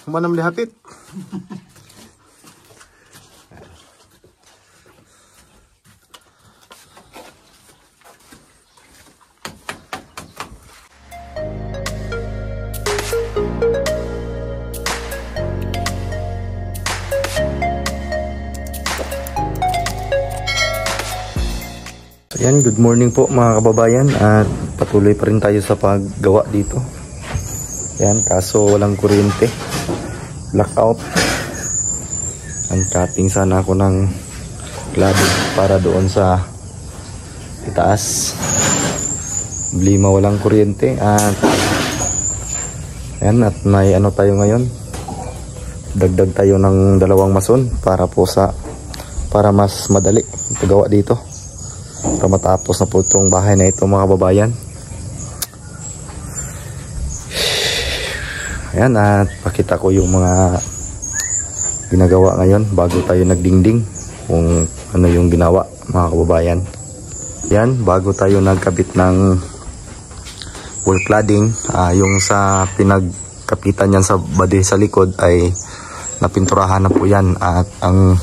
Kumanam lihatit. Ayan, good morning po mga kababayan, at patuloy pa rin tayo sa paggawa dito. Ayan, kaso walang kuryente, blackout. Cutting sana ako ng cladding para doon sa itaas. Problema, walang kuryente. At ayan, at may ano tayo ngayon, dagdag tayo ng 2 mason para mas madali paggawa dito, para matapos na po itong bahay na ito mga kababayan. Ayan, at pakita ko yung mga ginagawa ngayon bago tayo nagdingding, kung ano yung ginawa mga kababayan. Yan, bago tayo nagkabit ng wall cladding, yung sa pinagkapitan yan sa bade sa likod ay napinturahan na po yan. At ang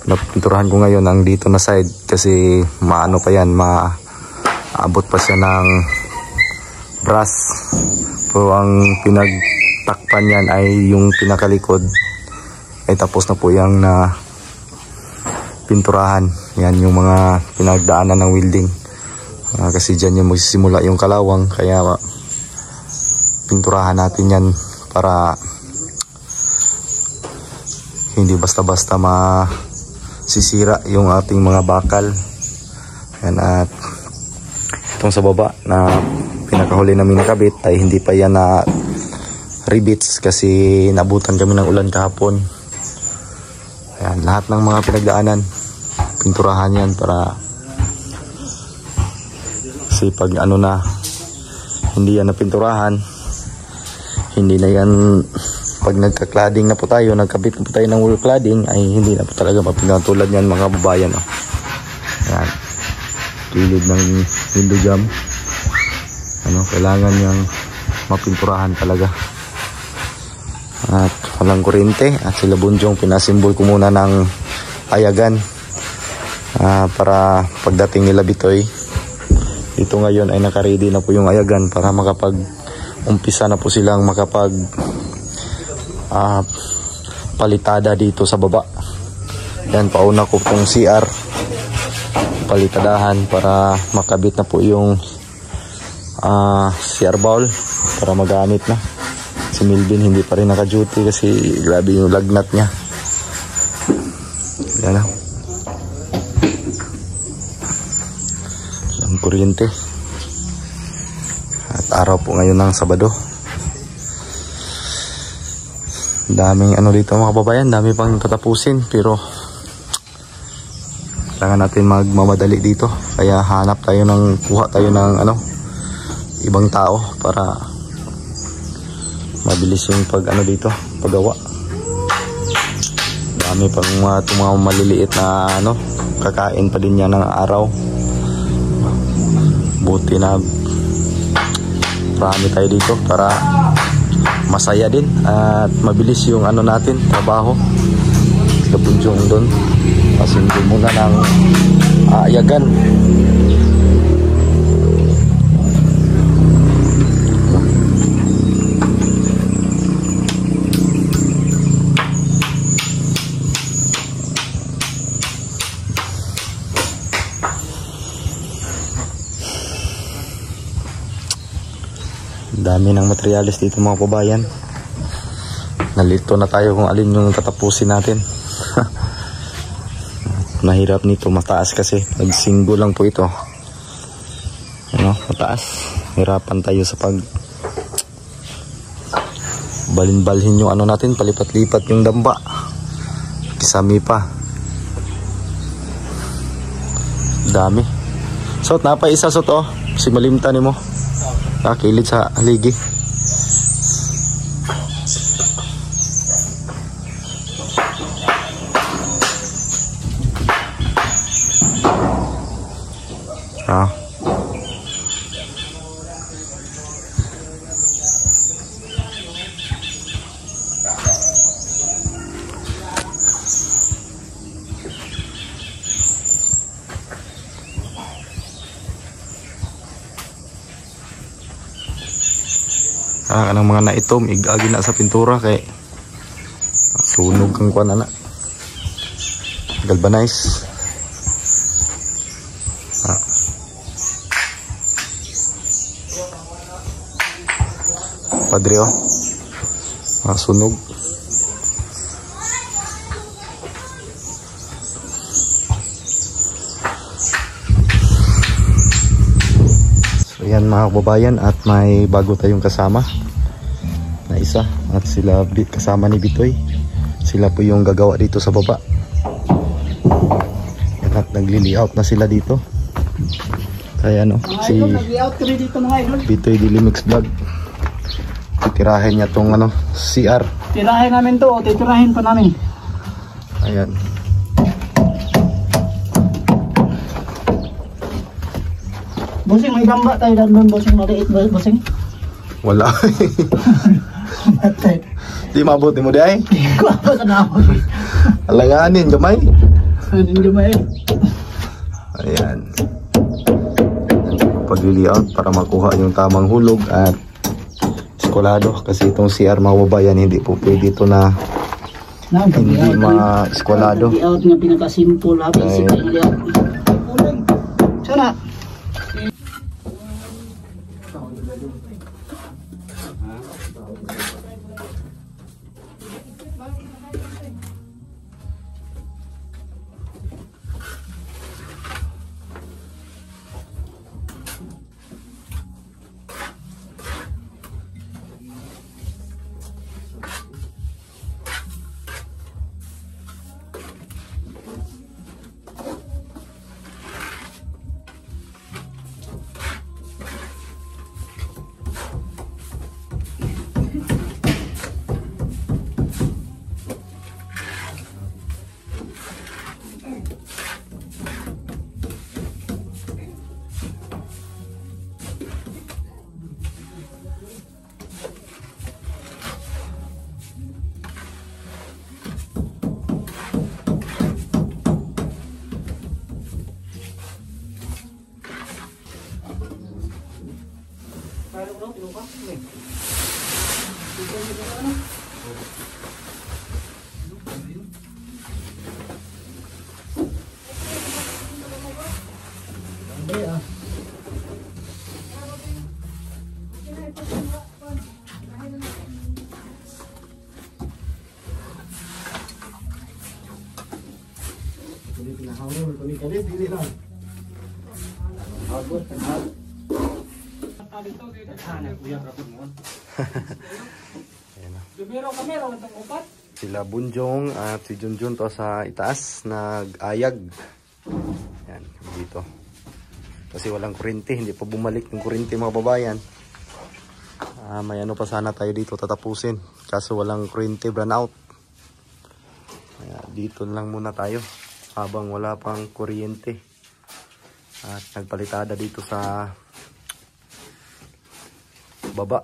napinturahan ko ngayon ang dito na side, kasi maano pa yan, maabot pa siya ng brass. Pero ang pinagtakpan yan ay yung pinakalikod ay tapos na po yung na pinturahan. Yan yung mga pinagdaanan ng welding, kasi dyan yung magsisimula yung kalawang, kaya pinturahan natin yan para hindi basta-basta sisira yung ating mga bakal. Yan, at itong sa baba na pinakahuli namin nakabit ay hindi pa yan na rivets, kasi nabutan kami ng ulan kahapon. Ayan, lahat ng mga pinagdaanan pinturahan yan, para kasi pag ano na hindi yan napinturahan, hindi na yan, pag nagka-cladding na po tayo, nagkabit na po tayo ng wall cladding, ay hindi na po talaga mapinatulad yan mga kababayan. Ayan, kilid ng window jam, kailangan yung mapinturahan talaga. At walang kuryente, at sila Bunjong pinasimbol ko muna ng ayagan, para pagdating nila Bitoy ito ngayon ay naka-ready na po yung ayagan, para makapag-umpisa na po silang palitada dito sa baba. Yan, pauna ko pong CR palitadahan para makabit na po yung CR bowl para magamit na. Si Milvin hindi pa rin naka-duty kasi grabe yung lagnat niya. Yan na. Ang kuryente. At araw po ngayon ng Sabado. Daming ano dito mga kababayan, dami pang tatapusin, pero kailangan natin magmamadali dito. Kaya kuha tayo ng ibang tao para mabilis yung paggawa. Dami pang mga maliliit na kakain pa din yan ng araw. Buti na marami tayo dito para masaya din at mabilis yung natin trabaho. Kapunjong doon kasi hindi muna ng ayagan. Dami ng materyales dito mga kababayan. Nalito na tayo kung alin yung tatapusin natin. Mahirap nito, mataas kasi. Nagsingo lang po ito. Mataas. Hirapan tayo sa balin-balhin yung natin, palipat-lipat yung damba. Kisami pa. Dami. Sot, napaisa sot si malimta ni mo. Kilid sa haligi. Ah. Kanang mga naitom igagi na sa pintura kay sunog kang kuan ana. Galvanize. Padre oh. Sunog. So yan mga kababayan, at may bago tayong kasama na isa, at sila kasama ni Bitoy. Sila po yung gagawa dito sa baba. Yan, at nagli-layout na sila dito. Kaya ano, si Bitoy Dilimix Vlog, titirahin niya tong ano, CR. Tirahin namin to, titirahin pa namin. Ayan. Bossing, may gamba tayo doon, bossing, maliit bossing. Wala. Di mabuti mo di ay. Kuwapa ka na ako. Alanganin, gamay. Hindi gamay. Ayan. Pag-layout para makuha yung tamang hulog at eskwalado. Kasi itong CR mga babayan, hindi po pwede ito na hindi ma-eskwalado. Layout nga pinaka-simple, basic na layout. Sana. Sila Bunjong at si Junjun to sa itaas nag-ayag. Yan, dito. Kasi walang kuryente, hindi pa bumalik yung kuryente mga babayan. May ano pa sana tayo dito tatapusin. Kaso walang kuryente, brownout. Dito lang muna tayo habang wala pang kuryente. At nagpalitada dito sa baba.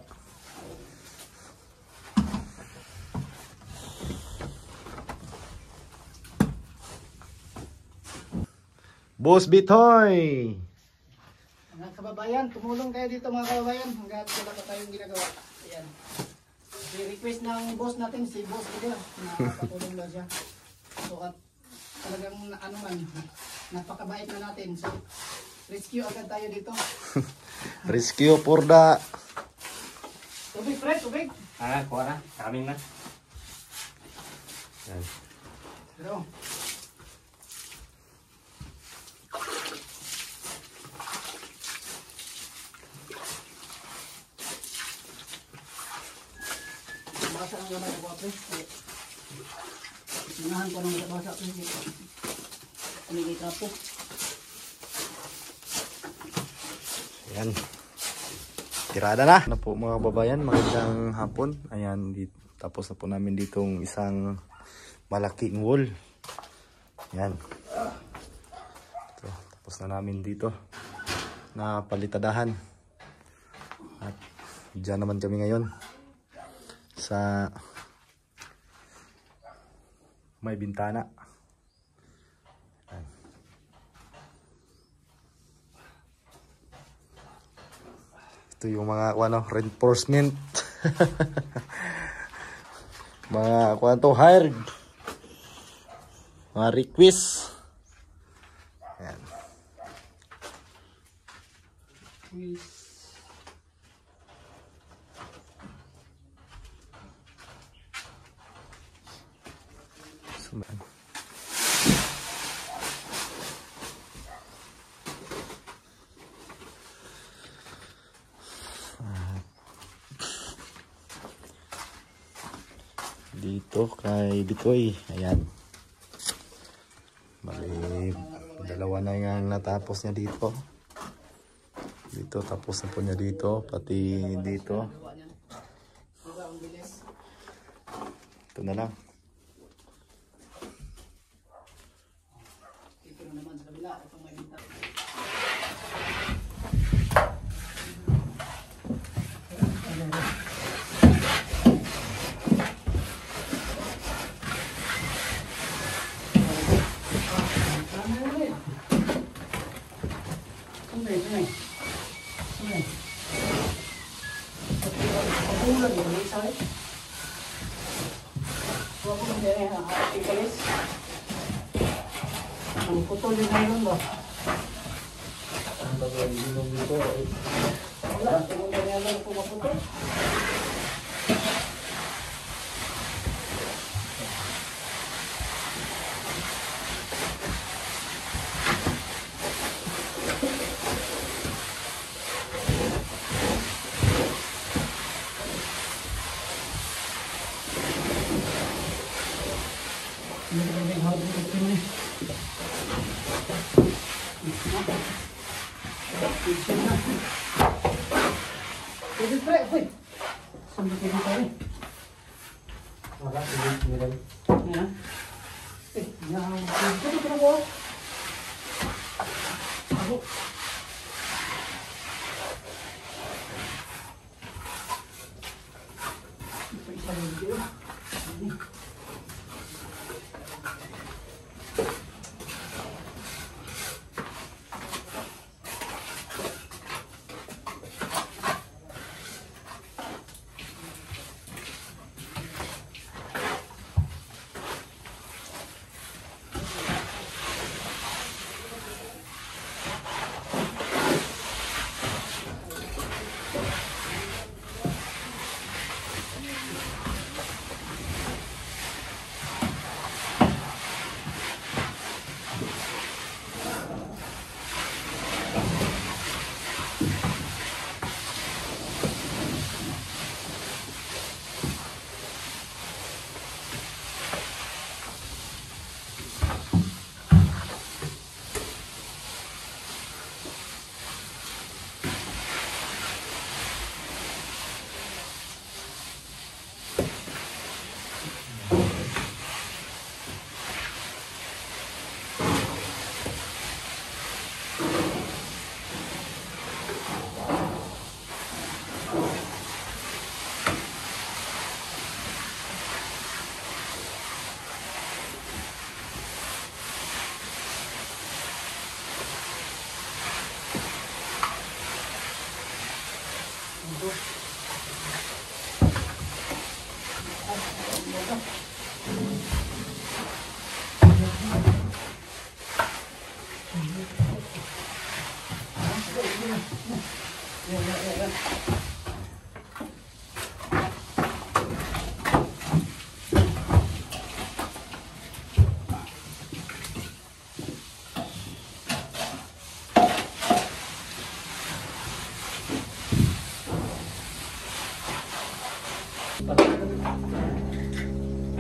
Boss Bitoy! Mga kababayan, tumulong kayo dito mga kababayan hanggang wala pa tayong ginagawa. Ayan. I-request ng boss natin, si Boss Gideon, na patulong daw siya. So at talagang ano man, napakabait na natin. So rescue agad tayo dito. Rescue for the... Tubig, Fred, tubig. Kuha na. Kaming na. Yan. Pero, basa ang gamay ko, Fred. Sinahan ko ng basa, Fred. Pinigay ka po. Ayan. Tirada na. Ano po mga babayan, magandang hapon. Ayan, tapos na po namin ditong isang malaking wall. Ayan. Ito, tapos na namin dito. na palitadahan. At dyan naman kami ngayon sa may bintana. Ayan. Ito yung mga reinforcement. Mga hired. Mga request. Ayan. Suman. Dito kay Bitoy. Ayan. Bali, dalawa na yung natapos niya dito. Dito, tapos na po niya dito. Pati dito. Ito na lang. Ito na naman sa kabila. Itong may bintana. Ang putol din ngayon ba? Wala, tingin na nga lang kung maputol. Pwede pre, pwede. Sambil pwede tayo. Wala, pwede. Ayan. Yan. Pwede ko. Ako. Isa rin dito.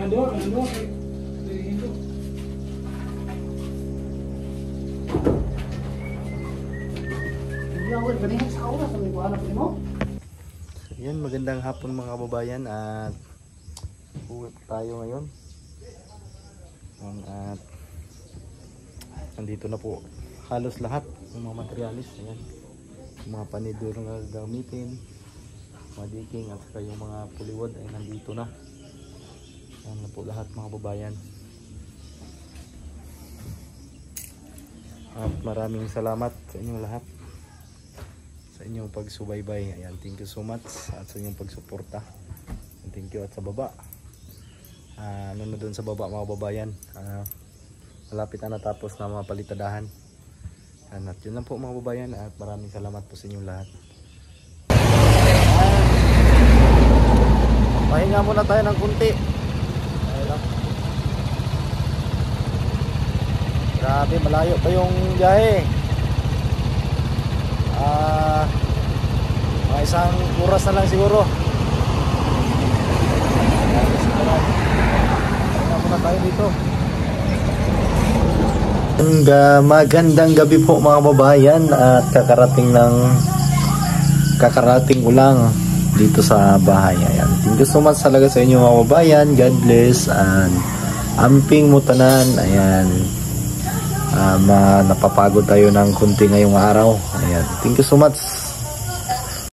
Ano? Dito. Yawad, ganyan sa oras. Ang ikuha na mo. Yan, magandang hapon mga kababayan at uwi tayo ngayon. At nandito na po halos lahat ng mga materialis. Ayan. mga panidor na gagamitin, mga diking at saka yung mga puliwod ay nandito na. Yan na po lahat mga kababayan. At maraming salamat sa inyong lahat sa inyong pagsubaybay. Ayan, thank you so much at sa inyong pagsuporta. Thank you. At sa baba, ano na doon sa baba mga kababayan, malapit na natapos na mga palitadahan. At yun lang po mga kababayan, at maraming salamat po sa inyong lahat. Pahinga muna tayo ng kunti. Ayun lang. Grabe, malayo pa yung biyahe. Mga isang oras na lang siguro. Pahinga muna tayo dito. Magandang gabi po mga kababayan, at kakarating ko lang dito sa bahay. Ayan. Thank you so much talaga sa inyo mga kababayan. God bless and amping mutanan. Ayan. Napapagod tayo ng kunti ngayong araw. Ayan. Thank you so much.